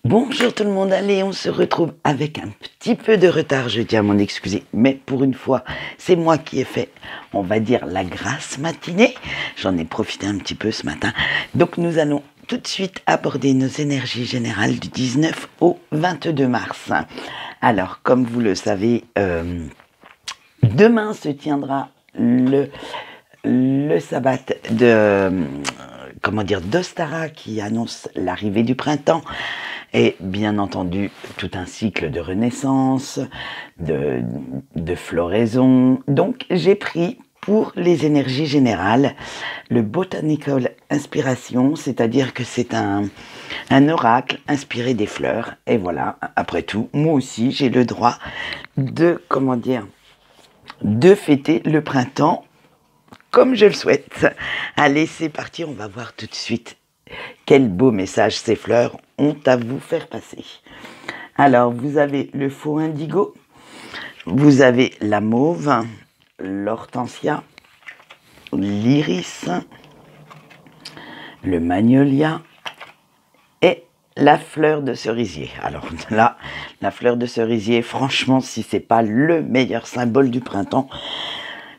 Bonjour tout le monde, allez, on se retrouve avec un petit peu de retard, je tiens à m'en excuser, mais pour une fois, c'est moi qui ai fait, on va dire, la grasse matinée. J'en ai profité un petit peu ce matin. Donc nous allons tout de suite aborder nos énergies générales du 19 au 22 mars. Alors, comme vous le savez, demain se tiendra le sabbat de... d'Ostara qui annonce l'arrivée du printemps et bien entendu tout un cycle de renaissance, de floraison. Donc j'ai pris pour les énergies générales le Botanical Inspiration, c'est-à-dire que c'est un oracle inspiré des fleurs. Et voilà, après tout, moi aussi j'ai le droit de, de fêter le printemps comme je le souhaite. Allez, c'est parti, on va voir tout de suite quel beau message ces fleurs ont à vous faire passer. Alors, vous avez le faux indigo, vous avez la mauve, l'hortensia, l'iris, le magnolia et la fleur de cerisier. Alors là, la fleur de cerisier, franchement, si c'est pas le meilleur symbole du printemps,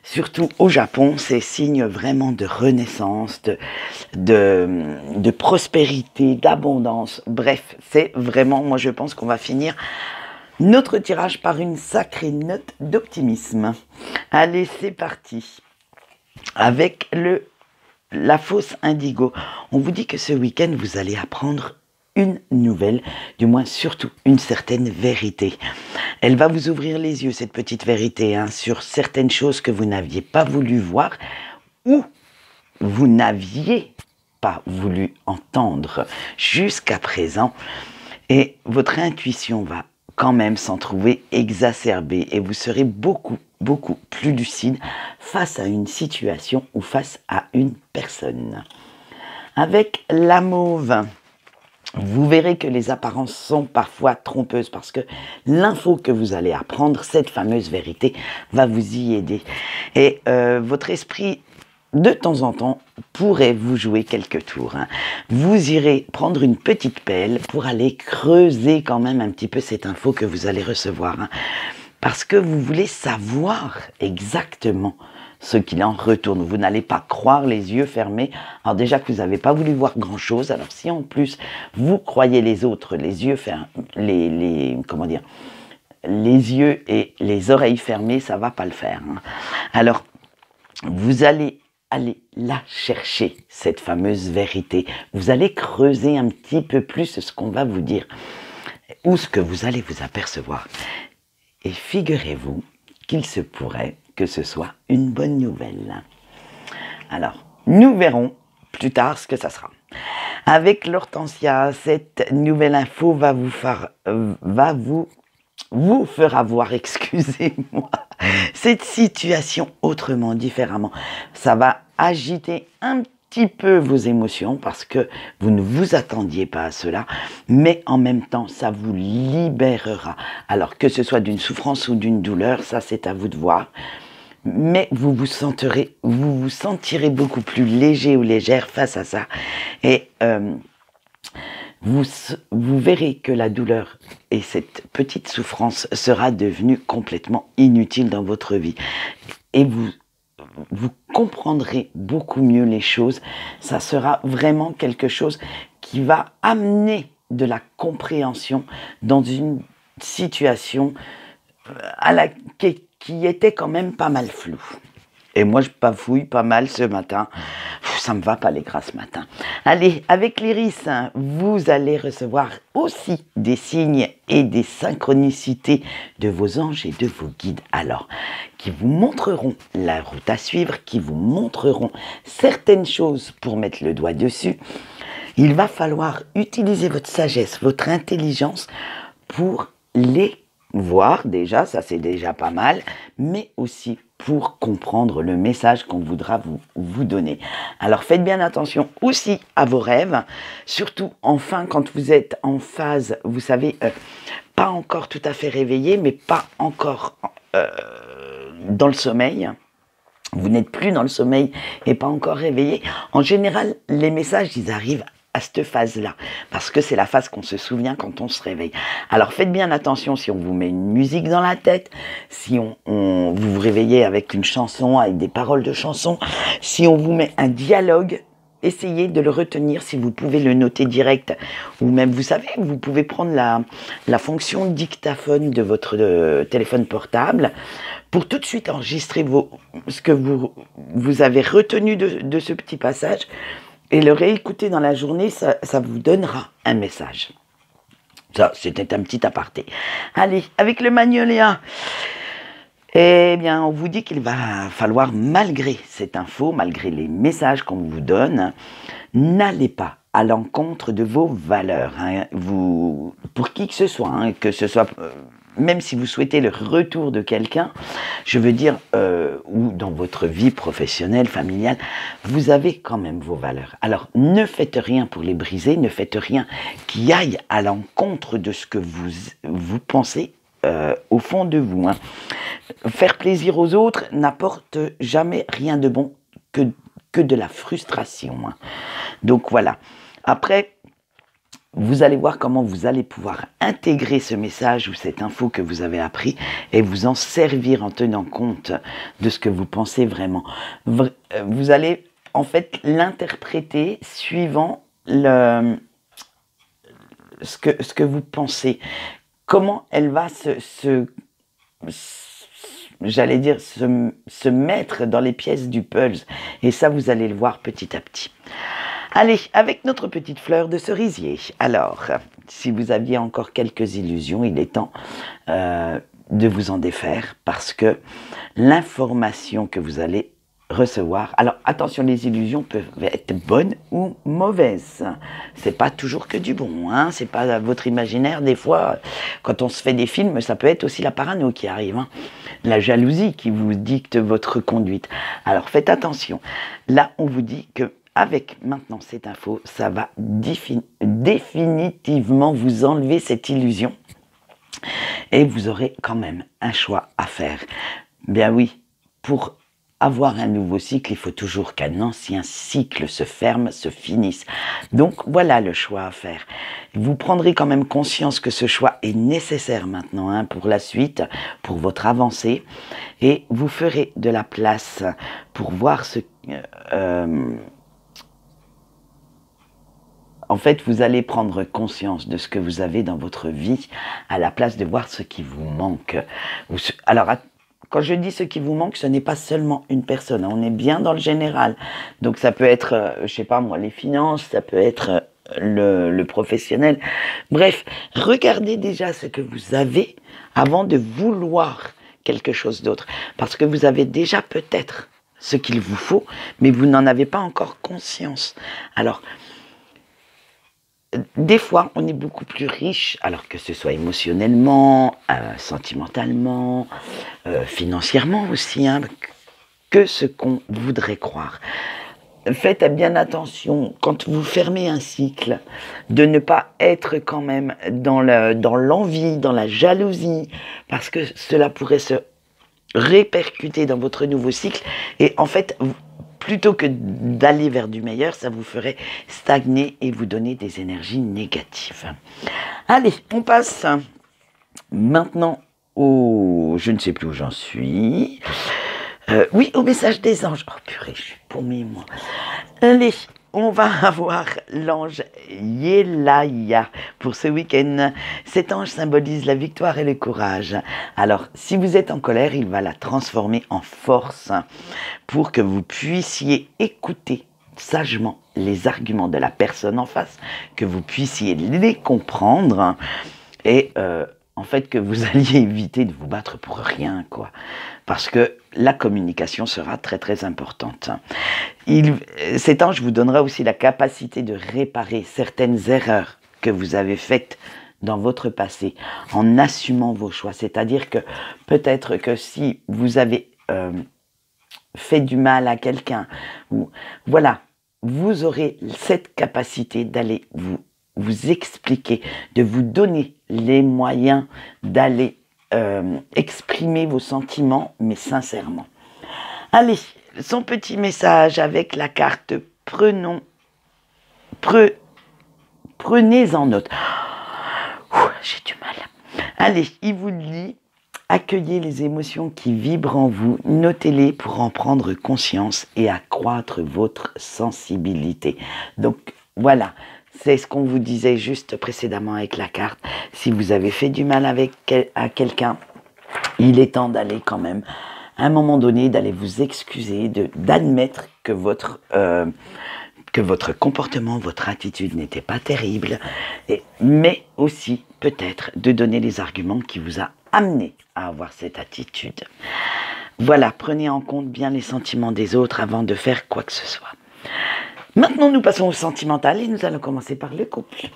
surtout au Japon, c'est signe vraiment de renaissance, de prospérité, d'abondance. Bref, c'est vraiment, moi je pense qu'on va finir notre tirage par une sacrée note d'optimisme. Allez, c'est parti. Avec la fausse indigo, on vous dit que ce week-end, vous allez apprendre une nouvelle, du moins surtout une certaine vérité. Elle va vous ouvrir les yeux, cette petite vérité, sur certaines choses que vous n'aviez pas voulu voir ou vous n'aviez pas voulu entendre jusqu'à présent. Et votre intuition va quand même s'en trouver exacerbée et vous serez beaucoup plus lucide face à une situation ou face à une personne. Avec la mauve, vous verrez que les apparences sont parfois trompeuses parce que l'info que vous allez apprendre, cette fameuse vérité, va vous y aider. Et votre esprit, de temps en temps, pourrait vous jouer quelques tours. Vous irez prendre une petite pelle pour aller creuser quand même un petit peu cette info que vous allez recevoir. Parce que vous voulez savoir exactement ce qu'il en retourne. Vous n'allez pas croire les yeux fermés. Alors déjà que vous n'avez pas voulu voir grand-chose, alors si en plus vous croyez les autres, les yeux fermés, les yeux et les oreilles fermées, ça va pas le faire. Alors, vous allez aller la chercher, cette fameuse vérité. Vous allez creuser un petit peu plus ce qu'on va vous dire ou ce que vous allez vous apercevoir. Et figurez-vous qu'il se pourrait que ce soit une bonne nouvelle. Alors, nous verrons plus tard ce que ça sera. Avec l'hortensia, cette nouvelle info va vous fera voir, excusez-moi, cette situation autrement, différemment. Ça va agiter un petit peu vos émotions parce que vous ne vous attendiez pas à cela, mais en même temps, ça vous libérera. Alors que ce soit d'une souffrance ou d'une douleur, ça c'est à vous de voir. Mais vous vous sentirez beaucoup plus léger ou légère face à ça. Et vous verrez que la douleur et cette petite souffrance sera devenue complètement inutile dans votre vie. Et vous comprendrez beaucoup mieux les choses. Ça sera vraiment quelque chose qui va amener de la compréhension dans une situation qui était quand même pas mal floue. Et moi, je bafouille pas mal ce matin. Ça me va pas les gras ce matin. Allez, avec l'iris, vous allez recevoir aussi des signes et des synchronicités de vos anges et de vos guides. Alors, qui vous montreront la route à suivre, qui vous montreront certaines choses pour mettre le doigt dessus. Il va falloir utiliser votre sagesse, votre intelligence pour les voir déjà, ça c'est déjà pas mal, mais aussi pour comprendre le message qu'on voudra vous donner. Alors faites bien attention aussi à vos rêves, surtout enfin quand vous êtes en phase, vous savez, pas encore tout à fait réveillé, mais pas encore dans le sommeil. Vous n'êtes plus dans le sommeil et pas encore réveillé. En général, les messages, ils arrivent à cette phase-là, parce que c'est la phase qu'on se souvient quand on se réveille. Alors faites bien attention si on vous met une musique dans la tête, si vous vous réveillez avec une chanson, avec des paroles de chanson, si on vous met un dialogue, essayez de le retenir, si vous pouvez le noter direct, ou même, vous savez, vous pouvez prendre la fonction dictaphone de votre téléphone portable pour tout de suite enregistrer ce que vous avez retenu de ce petit passage et le réécouter dans la journée, ça vous donnera un message. Ça, c'était un petit aparté. Allez, avec le magnolia, eh bien, on vous dit qu'il va falloir, malgré cette info, malgré les messages qu'on vous donne, n'allez pas à l'encontre de vos valeurs. Hein. Pour qui que ce soit, même si vous souhaitez le retour de quelqu'un, je veux dire, ou dans votre vie professionnelle, familiale, vous avez quand même vos valeurs. Alors, ne faites rien pour les briser, ne faites rien qui aille à l'encontre de ce que vous pensez au fond de vous. Hein. Faire plaisir aux autres n'apporte jamais rien de bon que de la frustration. Hein. Donc voilà. Après, vous allez voir comment vous allez pouvoir intégrer ce message ou cette info que vous avez appris et vous en servir en tenant compte de ce que vous pensez vraiment. Vous allez en fait l'interpréter suivant ce que vous pensez. Comment elle va j'allais dire, se mettre dans les pièces du puzzle. Et ça, vous allez le voir petit à petit. Allez, avec notre petite fleur de cerisier. Alors, si vous aviez encore quelques illusions, il est temps de vous en défaire parce que l'information que vous allez recevoir. Alors, attention, les illusions peuvent être bonnes ou mauvaises. C'est pas toujours que du bon, hein. C'est pas votre imaginaire. Des fois, quand on se fait des films, ça peut être aussi la parano qui arrive, hein. La jalousie qui vous dicte votre conduite. Alors, faites attention. Là, on vous dit que avec maintenant cette info, ça va définitivement vous enlever cette illusion et vous aurez quand même un choix à faire. Bien oui, pour avoir un nouveau cycle, il faut toujours qu'un ancien cycle se ferme, se finisse. Donc voilà le choix à faire. Vous prendrez quand même conscience que ce choix est nécessaire maintenant, hein, pour la suite, pour votre avancée, et vous ferez de la place pour voir ce... En fait, vous allez prendre conscience de ce que vous avez dans votre vie à la place de voir ce qui vous manque. Alors, quand je dis ce qui vous manque, ce n'est pas seulement une personne. On est bien dans le général. Donc, ça peut être, je sais pas moi, les finances, ça peut être le professionnel. Bref, regardez déjà ce que vous avez avant de vouloir quelque chose d'autre. Parce que vous avez déjà peut-être ce qu'il vous faut, mais vous n'en avez pas encore conscience. Alors, des fois, on est beaucoup plus riche, alors que ce soit émotionnellement, sentimentalement, financièrement aussi, hein, que ce qu'on voudrait croire. Faites bien attention, quand vous fermez un cycle, de ne pas être quand même dans l'envie, dans la jalousie, parce que cela pourrait se répercuter dans votre nouveau cycle, et en fait... Plutôt que d'aller vers du meilleur, ça vous ferait stagner et vous donner des énergies négatives. Allez, on passe maintenant au... Je ne sais plus où j'en suis. Oui, au message des anges. Oh purée, je suis paumée, moi. Allez, on va avoir l'ange Yelaya pour ce week-end. Cet ange symbolise la victoire et le courage. Alors, si vous êtes en colère, il va la transformer en force pour que vous puissiez écouter sagement les arguments de la personne en face, que vous puissiez les comprendre et en fait que vous alliez éviter de vous battre pour rien, quoi. Parce que la communication sera très très importante. Cet ange vous donnera aussi la capacité de réparer certaines erreurs que vous avez faites dans votre passé en assumant vos choix. C'est-à-dire que peut-être que si vous avez fait du mal à quelqu'un, voilà, vous aurez cette capacité d'aller vous expliquer, de vous donner les moyens d'aller exprimer vos sentiments, mais sincèrement. Allez, son petit message avec la carte prenez Prenez en note. J'ai du mal. Allez, il vous dit, accueillez les émotions qui vibrent en vous, notez-les pour en prendre conscience et accroître votre sensibilité. Donc voilà, c'est ce qu'on vous disait juste précédemment avec la carte. Si vous avez fait du mal à quelqu'un, il est temps d'aller quand même, à un moment donné, d'aller vous excuser, d'admettre que votre comportement, votre attitude n'était pas terrible, mais aussi peut-être de donner les arguments qui vous a amené à avoir cette attitude. Voilà, prenez en compte bien les sentiments des autres avant de faire quoi que ce soit. Maintenant, nous passons au sentimental et nous allons commencer par le couple.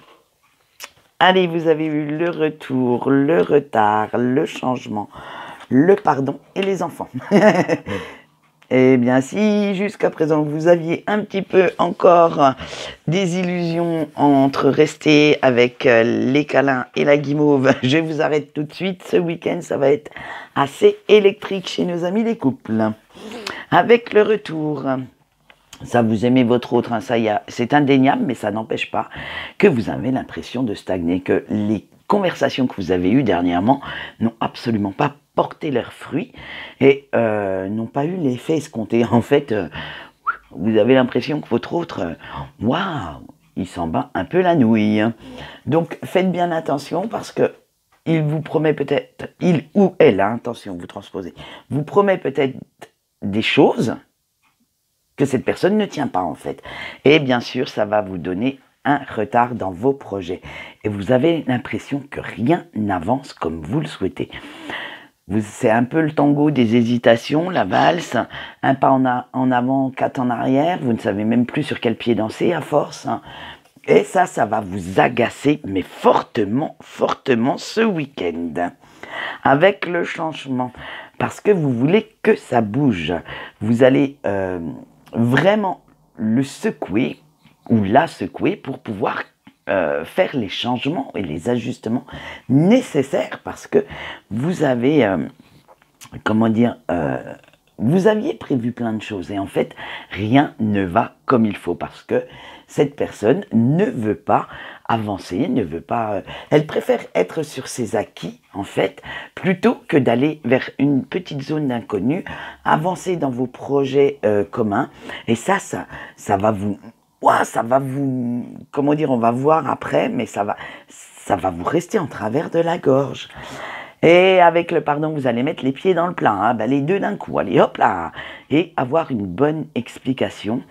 Allez, vous avez eu le retour, le retard, le changement, le pardon et les enfants. Eh bien, si jusqu'à présent vous aviez un petit peu encore des illusions entre rester avec les câlins et la guimauve, je vous arrête tout de suite. Ce week-end, ça va être assez électrique chez nos amis les couples. Avec le retour, ça vous aimez votre autre, hein, c'est indéniable, mais ça n'empêche pas que vous avez l'impression de stagner, que les conversations que vous avez eues dernièrement n'ont absolument pas porté leurs fruits et n'ont pas eu l'effet escompté. En fait, vous avez l'impression que votre autre, waouh, il s'en bat un peu la nouille. Donc faites bien attention parce que il vous promet peut-être, il ou elle, hein, attention, vous transposez, vous promet peut-être des choses que cette personne ne tient pas en fait. Et bien sûr, ça va vous donner un retard dans vos projets. Et vous avez l'impression que rien n'avance comme vous le souhaitez. C'est un peu le tango des hésitations, la valse, un pas en avant, 4 en arrière, vous ne savez même plus sur quel pied danser à force. Et ça va vous agacer, mais fortement, fortement ce week-end. Avec le changement, parce que vous voulez que ça bouge. Vous allez vraiment le secouer, ou la secouer, pour pouvoir faire les changements et les ajustements nécessaires parce que vous avez, vous aviez prévu plein de choses et en fait, rien ne va comme il faut parce que cette personne ne veut pas avancer, ne veut pas... elle préfère être sur ses acquis, en fait, plutôt que d'aller vers une petite zone d'inconnu, avancer dans vos projets communs et ça va vous... Ouah, ça va vous, comment dire, on va voir après, mais ça va vous rester en travers de la gorge. Et avec le pardon, vous allez mettre les pieds dans le plat, hein, les deux d'un coup, allez hop là, et avoir une bonne explication,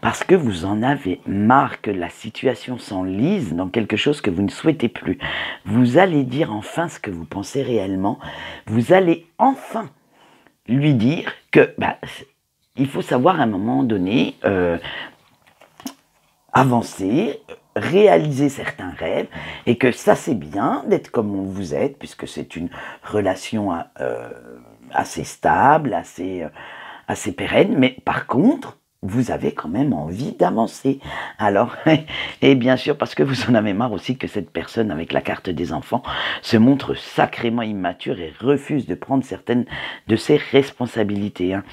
parce que vous en avez marre que la situation s'enlise dans quelque chose que vous ne souhaitez plus. Vous allez dire enfin ce que vous pensez réellement, vous allez enfin lui dire que, il faut savoir à un moment donné... avancer, réaliser certains rêves, et que ça c'est bien d'être comme vous êtes, puisque c'est une relation assez stable, assez pérenne, mais par contre, vous avez quand même envie d'avancer. Alors, et bien sûr, parce que vous en avez marre aussi que cette personne avec la carte des enfants se montre sacrément immature et refuse de prendre certaines de ses responsabilités. Hein.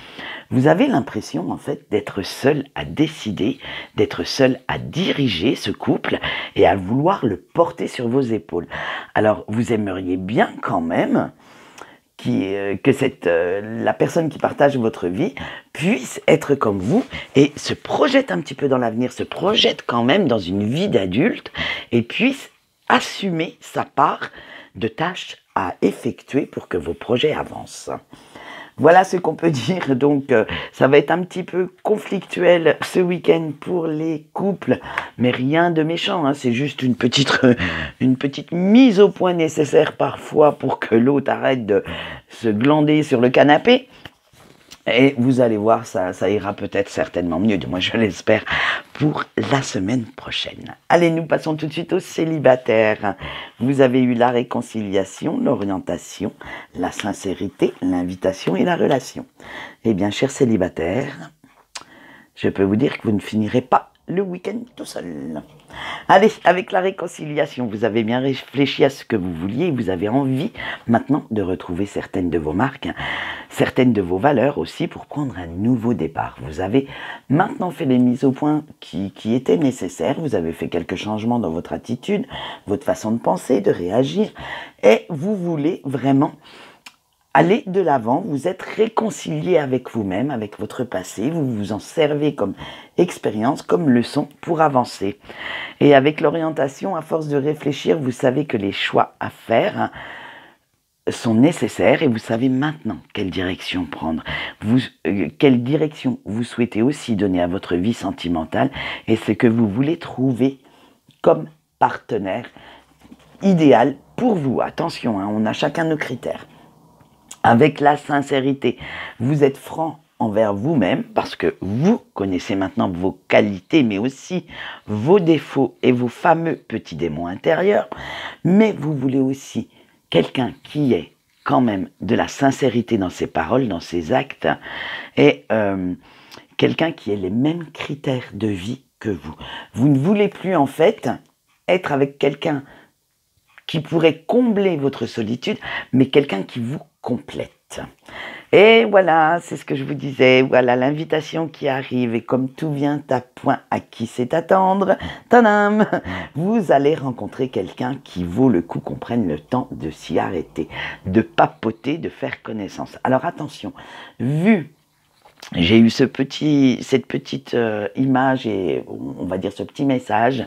Vous avez l'impression, en fait, d'être seul à décider, d'être seul à diriger ce couple et à vouloir le porter sur vos épaules. Alors, vous aimeriez bien quand même que la personne qui partage votre vie puisse être comme vous et se projette un petit peu dans l'avenir, se projette quand même dans une vie d'adulte et puisse assumer sa part de tâches à effectuer pour que vos projets avancent. Voilà ce qu'on peut dire, donc ça va être un petit peu conflictuel ce week-end pour les couples, mais rien de méchant, hein, c'est juste une petite mise au point nécessaire parfois pour que l'autre arrête de se glander sur le canapé. Et vous allez voir, ça ira peut-être certainement mieux, du moins je l'espère, pour la semaine prochaine. Allez, nous passons tout de suite aux célibataires. Vous avez eu la réconciliation, l'orientation, la sincérité, l'invitation et la relation. Eh bien, chers célibataires, je peux vous dire que vous ne finirez pas le week-end tout seul. Allez, avec la réconciliation, vous avez bien réfléchi à ce que vous vouliez, vous avez envie maintenant de retrouver certaines de vos marques, certaines de vos valeurs aussi pour prendre un nouveau départ. Vous avez maintenant fait les mises au point qui étaient nécessaires, vous avez fait quelques changements dans votre attitude, votre façon de penser, de réagir, et vous voulez vraiment aller de l'avant, vous êtes réconcilié avec vous-même, avec votre passé, vous vous en servez comme expérience, comme leçon pour avancer. Et avec l'orientation, à force de réfléchir, vous savez que les choix à faire sont nécessaires et vous savez maintenant quelle direction prendre, quelle direction vous souhaitez aussi donner à votre vie sentimentale et ce que vous voulez trouver comme partenaire idéal pour vous. Attention, on a chacun nos critères. Avec la sincérité, vous êtes franc envers vous-même parce que vous connaissez maintenant vos qualités mais aussi vos défauts et vos fameux petits démons intérieurs, mais vous voulez aussi quelqu'un qui ait quand même de la sincérité dans ses paroles, dans ses actes et quelqu'un qui ait les mêmes critères de vie que vous. Vous ne voulez plus en fait être avec quelqu'un qui pourrait combler votre solitude, mais quelqu'un qui vous complète. Et voilà, c'est ce que je vous disais, voilà l'invitation qui arrive, et comme tout vient à point à qui sait attendre, tadam, vous allez rencontrer quelqu'un qui vaut le coup qu'on prenne le temps de s'y arrêter, de papoter, de faire connaissance. Alors attention, vu j'ai eu cette petite image et on va dire ce petit message,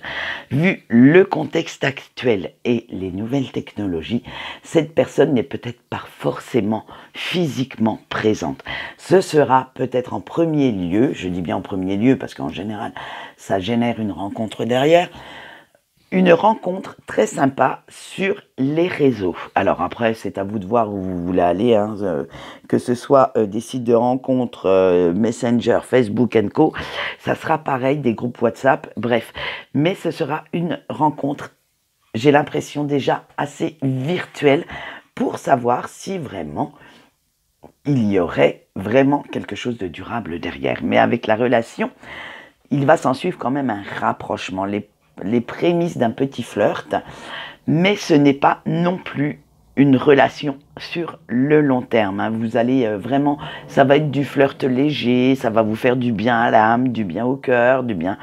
vu le contexte actuel et les nouvelles technologies, cette personne n'est peut-être pas forcément physiquement présente. Ce sera peut-être en premier lieu, je dis bien en premier lieu parce qu'en général ça génère une rencontre derrière, une rencontre très sympa sur les réseaux. Alors après, c'est à vous de voir où vous voulez aller, hein, que ce soit des sites de rencontres, Messenger, Facebook & Co. Ça sera pareil, des groupes WhatsApp, bref. Mais ce sera une rencontre, j'ai l'impression déjà assez virtuelle, pour savoir si vraiment il y aurait vraiment quelque chose de durable derrière. Mais avec la relation, il va s'en suivre quand même un rapprochement, les prémices d'un petit flirt, mais ce n'est pas non plus une relation sur le long terme. Hein. Vous allez vraiment, ça va être du flirt léger, ça va vous faire du bien à l'âme, du bien au cœur, du bien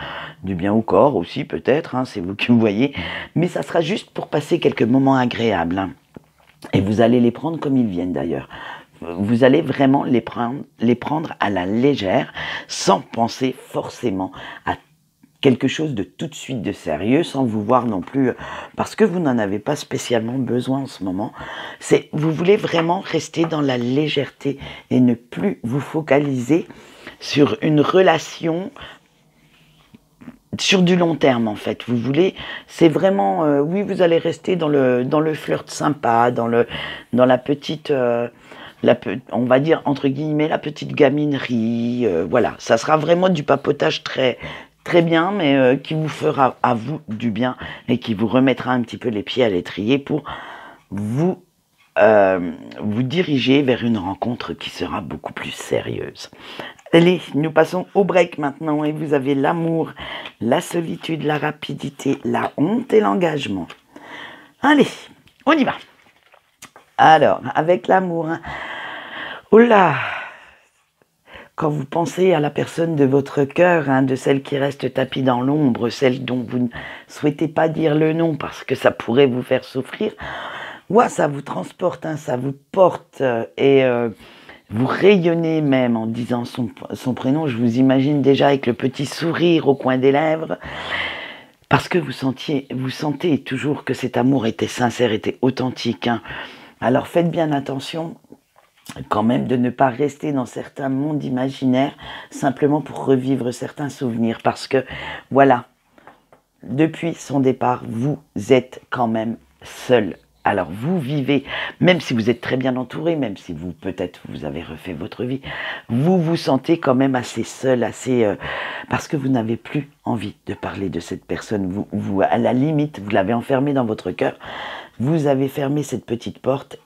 au corps aussi peut-être, hein, c'est vous qui me voyez, mais ça sera juste pour passer quelques moments agréables. Hein. Et vous allez les prendre comme ils viennent d'ailleurs. Vous allez vraiment les prendre à la légère, sans penser forcément à quelque chose de tout de suite de sérieux, sans vous voir non plus, parce que vous n'en avez pas spécialement besoin en ce moment. Vous voulez vraiment rester dans la légèreté et ne plus vous focaliser sur une relation sur du long terme en fait. Vous voulez, c'est vraiment, oui, vous allez rester dans le flirt sympa, dans la petite, on va dire entre guillemets la petite gaminerie, voilà. Ça sera vraiment du papotage très bien, mais qui vous fera à vous du bien et qui vous remettra un petit peu les pieds à l'étrier pour vous diriger vers une rencontre qui sera beaucoup plus sérieuse. Allez, nous passons au break maintenant et vous avez l'amour, la solitude, la rapidité, la honte et l'engagement. Allez, on y va. Alors, avec l'amour, hein. Oula, quand vous pensez à la personne de votre cœur, hein, de celle qui reste tapie dans l'ombre, celle dont vous ne souhaitez pas dire le nom parce que ça pourrait vous faire souffrir, ouais, ça vous transporte, hein, ça vous porte et vous rayonnez même en disant son prénom. Je vous imagine déjà avec le petit sourire au coin des lèvres parce que vous sentez toujours que cet amour était sincère, était authentique. Hein. Alors faites bien attention quand même de ne pas rester dans certains mondes imaginaires simplement pour revivre certains souvenirs parce que voilà, depuis son départ, vous êtes quand même seul. Alors vous vivez, même si vous êtes très bien entouré, même si peut-être vous avez refait votre vie, vous vous sentez quand même assez seul, parce que vous n'avez plus envie de parler de cette personne. Vous à la limite, vous l'avez enfermée dans votre cœur, vous avez fermé cette petite porte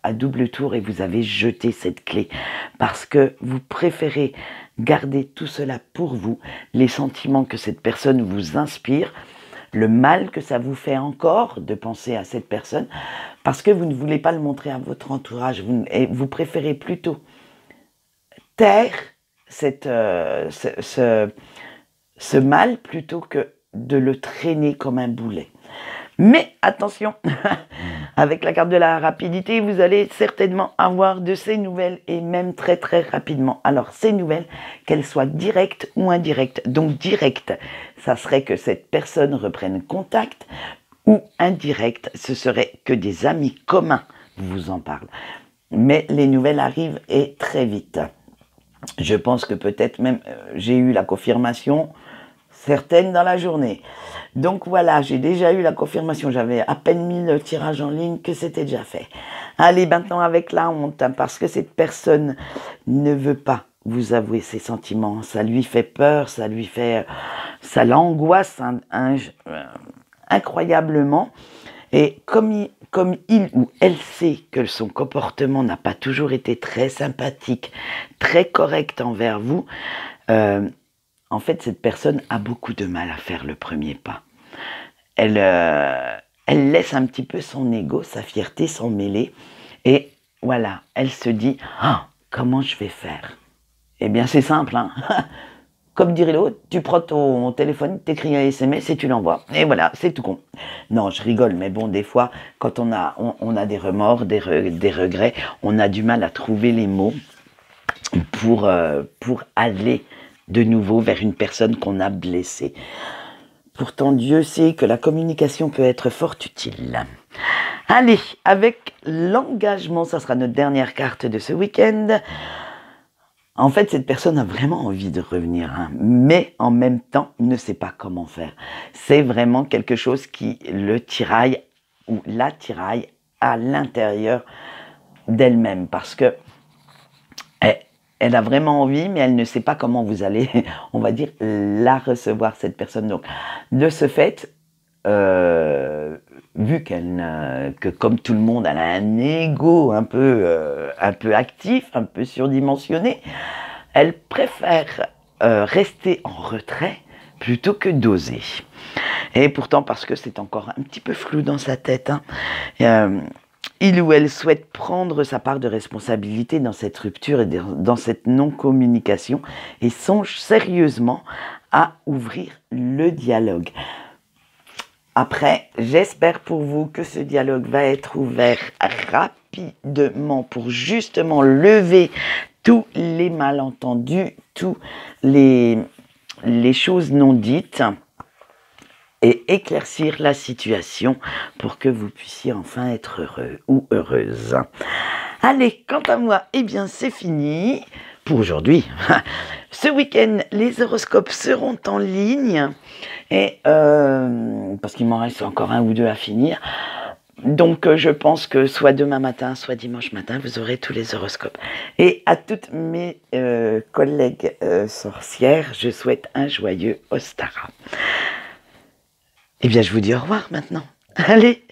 à double tour et vous avez jeté cette clé parce que vous préférez Gardez tout cela pour vous, les sentiments que cette personne vous inspire, le mal que ça vous fait encore de penser à cette personne, parce que vous ne voulez pas le montrer à votre entourage, vous préférez plutôt taire ce mal plutôt que de le traîner comme un boulet. Mais attention, avec la carte de la rapidité, vous allez certainement avoir de ces nouvelles et même très très rapidement. Alors ces nouvelles, qu'elles soient directes ou indirectes. Donc directes, ça serait que cette personne reprenne contact, ou indirect, ce serait que des amis communs vous en parlent. Mais les nouvelles arrivent et très vite. Je pense que peut-être même j'ai eu la confirmation certaines dans la journée. Donc voilà, j'ai déjà eu la confirmation, j'avais à peine mis le tirage en ligne que c'était déjà fait. Allez, maintenant avec la honte, hein, parce que cette personne ne veut pas vous avouer ses sentiments, ça lui fait peur, ça l'angoisse incroyablement. Et comme il ou elle sait que son comportement n'a pas toujours été très sympathique, très correct envers vous, en fait, cette personne a beaucoup de mal à faire le premier pas. Elle laisse un petit peu son ego, sa fierté s'en mêler. Et voilà, elle se dit « Comment je vais faire ?» Eh bien, c'est simple, hein. Comme dirait l'autre, tu prends ton téléphone, t'écris un SMS et tu l'envoies. Et voilà, c'est tout con. Non, je rigole, mais bon, des fois, quand on a des remords, des regrets, on a du mal à trouver les mots pour aller de nouveau vers une personne qu'on a blessée. Pourtant, Dieu sait que la communication peut être fort utile. Allez, avec l'engagement, ça sera notre dernière carte de ce week-end. En fait, cette personne a vraiment envie de revenir, hein, mais en même temps, ne sait pas comment faire. C'est vraiment quelque chose qui le tiraille ou la tiraille à l'intérieur d'elle-même, parce que elle a vraiment envie, mais elle ne sait pas comment vous allez, on va dire, la recevoir, cette personne. Donc, de ce fait, vu que comme tout le monde, elle a un ego un peu actif, un peu surdimensionné, elle préfère rester en retrait plutôt que d'oser. Et pourtant, parce que c'est encore un petit peu flou dans sa tête, hein, il ou elle souhaite prendre sa part de responsabilité dans cette rupture et dans cette non-communication et songe sérieusement à ouvrir le dialogue. Après, j'espère pour vous que ce dialogue va être ouvert rapidement pour justement lever tous les malentendus, toutes les choses non dites et éclaircir la situation pour que vous puissiez enfin être heureux ou heureuse. Allez, quant à moi, eh bien c'est fini pour aujourd'hui. Ce week-end, les horoscopes seront en ligne et parce qu'il m'en reste encore un ou deux à finir. Donc je pense que soit demain matin, soit dimanche matin, vous aurez tous les horoscopes. Et à toutes mes collègues sorcières, je souhaite un joyeux Ostara. Eh bien, je vous dis au revoir maintenant. Allez!